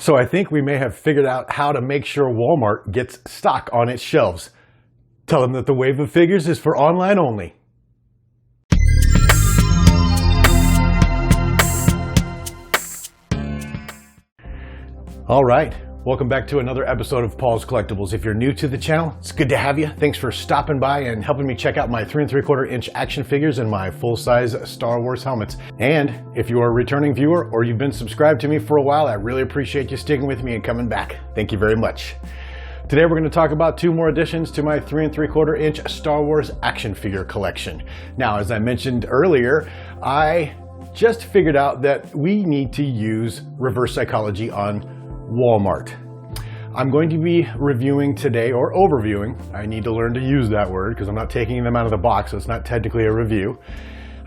So I think we may have figured out how to make sure Walmart gets stock on its shelves. Tell them that the wave of figures is for online only. All right, welcome back to another episode of Paul's Collectibles. If you're new to the channel, it's good to have you. Thanks for stopping by and helping me check out my 3 3/4 inch action figures and my full-size Star Wars helmets. And if you are a returning viewer or you've been subscribed to me for a while, I really appreciate you sticking with me and coming back. Thank you very much. Today we're going to talk about 2 more additions to my 3 3/4 inch Star Wars action figure collection. Now, as I mentioned earlier, I just figured out that we need to use reverse psychology on Walmart. I'm going to be reviewing today, or overviewing. I need to learn to use that word because I'm not taking them out of the box, so it's not technically a review.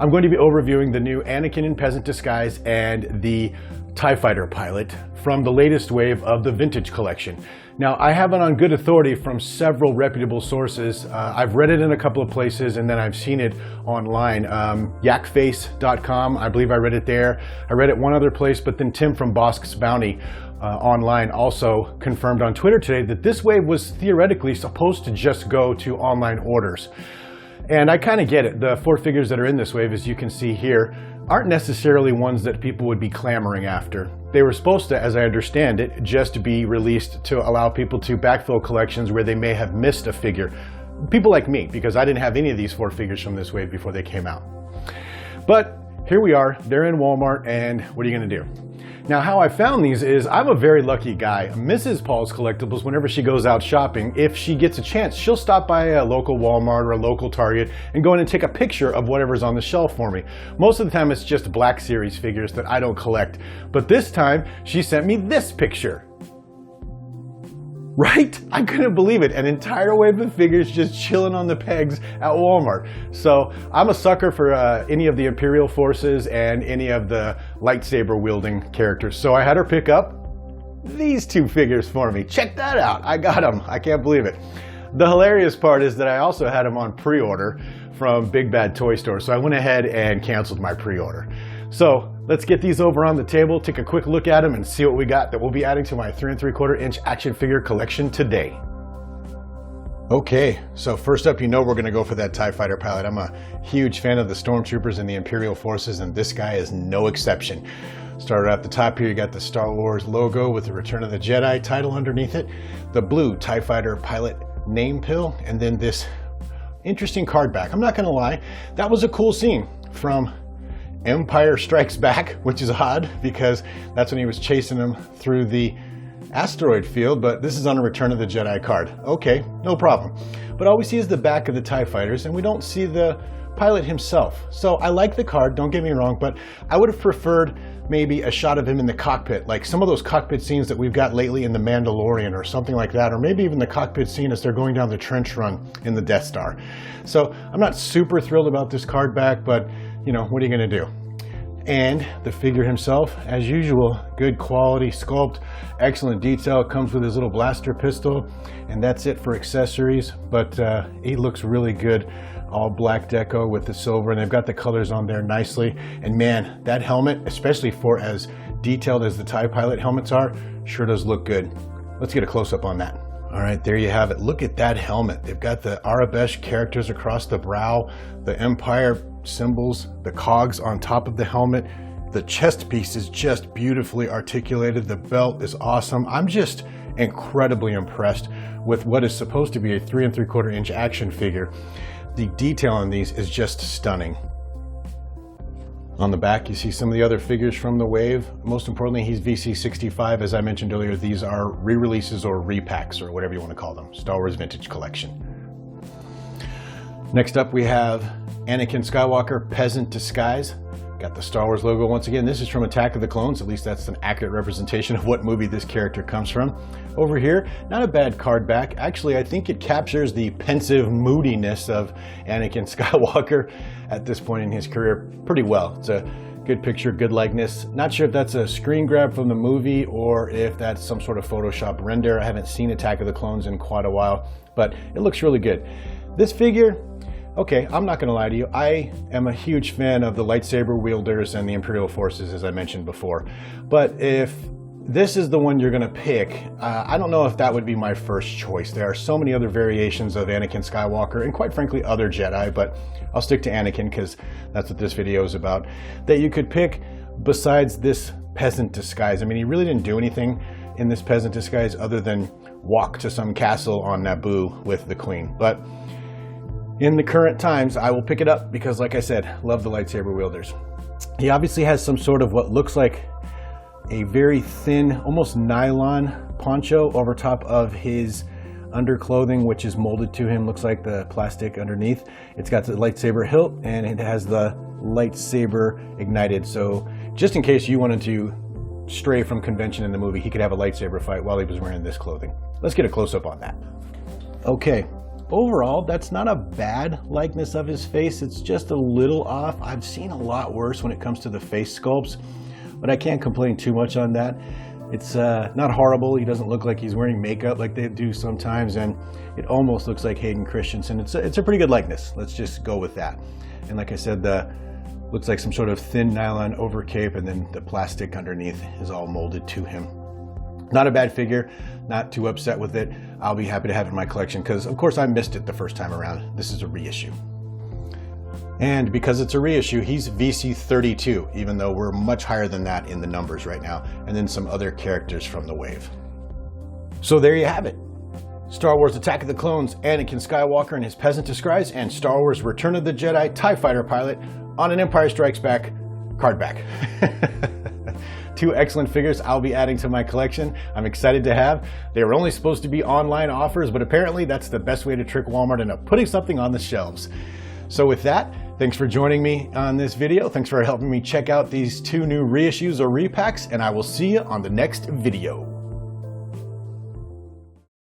I'm going to be overviewing the new Anakin in Peasant Disguise and the TIE Fighter pilot from the latest wave of the Vintage Collection. Now, I have it on good authority from several reputable sources. I've read it in a couple of places and then I've seen it online. Yakface.com, I believe I read it there. I read it one other place, but then Tim from Bosk's Bounty online also confirmed on Twitter today that this wave was theoretically supposed to just go to online orders. And I kind of get it. The 4 figures that are in this wave, as you can see here, aren't necessarily ones that people would be clamoring after. They were supposed to, as I understand it, just be released to allow people to backfill collections where they may have missed a figure. People like me, because I didn't have any of these 4 figures from this wave before they came out. But here we are, they're in Walmart, and what are you gonna do? Now, how I found these is I'm a very lucky guy. Mrs. Paul's Collectibles, whenever she goes out shopping, if she gets a chance, she'll stop by a local Walmart or a local Target and go in and take a picture of whatever's on the shelf for me. Most of the time, it's just Black Series figures that I don't collect. But this time, she sent me this picture. Right? I couldn't believe it. An entire wave of figures just chilling on the pegs at Walmart. So I'm a sucker for any of the Imperial forces and any of the lightsaber wielding characters. So I had her pick up these 2 figures for me. Check that out. I got them. I can't believe it. The hilarious part is that I also had them on pre-order from Big Bad Toy Store. So I went ahead and canceled my pre-order. So let's get these over on the table, take a quick look at them and see what we got that we'll be adding to my 3 3/4 inch action figure collection today. Okay, so first up, you know we're gonna go for that TIE Fighter pilot. I'm a huge fan of the Stormtroopers and the Imperial forces, and this guy is no exception. Started at the top here, you got the Star Wars logo with the Return of the Jedi title underneath it, the blue TIE Fighter pilot name pill, and then this interesting card back. I'm not gonna lie, that was a cool scene from Empire Strikes Back, which is odd because that's when he was chasing them through the asteroid field, but this is on a Return of the Jedi card. Okay, no problem. But all we see is the back of the TIE Fighters and we don't see the pilot himself. So I like the card, don't get me wrong, but I would have preferred maybe a shot of him in the cockpit, like some of those cockpit scenes that we've got lately in The Mandalorian or something like that, or maybe even the cockpit scene as they're going down the trench run in the Death Star. So I'm not super thrilled about this card back, but you know, what are you gonna do? And the figure himself, as usual, good quality sculpt, excellent detail. It comes with his little blaster pistol, and that's it for accessories, but he looks really good. All black deco with the silver, and they've got the colors on there nicely. And man, that helmet, especially for as detailed as the TIE Pilot helmets are, sure does look good. Let's get a close-up on that. All right, there you have it. Look at that helmet. They've got the Arabesh characters across the brow, the Empire symbols, the cogs on top of the helmet. The chest piece is just beautifully articulated. The belt is awesome. I'm just incredibly impressed with what is supposed to be a 3 3/4 inch action figure. The detail on these is just stunning. On the back, you see some of the other figures from the wave. Most importantly, he's VC65. As I mentioned earlier, these are re-releases or repacks or whatever you want to call them. Star Wars Vintage Collection. Next up, we have Anakin Skywalker Peasant Disguise. Got the Star Wars logo once again. This is from Attack of the Clones. At least that's an accurate representation of what movie this character comes from. Over here, not a bad card back. Actually, I think it captures the pensive moodiness of Anakin Skywalker at this point in his career pretty well. It's a good picture, good likeness. Not sure if that's a screen grab from the movie or if that's some sort of Photoshop render. I haven't seen Attack of the Clones in quite a while, but it looks really good. This figure, okay, I'm not going to lie to you. I am a huge fan of the lightsaber wielders and the Imperial forces, as I mentioned before. But if this is the one you're gonna pick, I don't know if that would be my first choice. There are so many other variations of Anakin Skywalker and quite frankly other Jedi, but I'll stick to Anakin because that's what this video is about, that you could pick besides this Peasant Disguise. I mean, he really didn't do anything in this Peasant Disguise other than walk to some castle on Naboo with the Queen. But in the current times, I will pick it up because, like I said, love the lightsaber wielders. He obviously has some sort of what looks like a very thin, almost nylon poncho over top of his underclothing, which is molded to him. Looks like the plastic underneath. It's got the lightsaber hilt and it has the lightsaber ignited. So just in case you wanted to stray from convention in the movie, he could have a lightsaber fight while he was wearing this clothing. Let's get a close-up on that. Okay. Overall, that's not a bad likeness of his face. It's just a little off. I've seen a lot worse when it comes to the face sculpts, but I can't complain too much on that. It's not horrible. He doesn't look like he's wearing makeup like they do sometimes, and it almost looks like Hayden Christensen. It's a pretty good likeness. Let's just go with that. And like I said, looks like some sort of thin nylon overcape, and then the plastic underneath is all molded to him. Not a bad figure, not too upset with it. I'll be happy to have it in my collection because, of course, I missed it the first time around. This is a reissue. And because it's a reissue, he's VC32, even though we're much higher than that in the numbers right now, and then some other characters from the wave. So there you have it. Star Wars Attack of the Clones, Anakin Skywalker in his Peasant Disguise, and Star Wars Return of the Jedi TIE Fighter pilot on an Empire Strikes Back card back. Two excellent figures I'll be adding to my collection. I'm excited to have. They were only supposed to be online offers, but apparently that's the best way to trick Walmart into putting something on the shelves. So with that, thanks for joining me on this video. Thanks for helping me check out these two new reissues or repacks, and I will see you on the next video.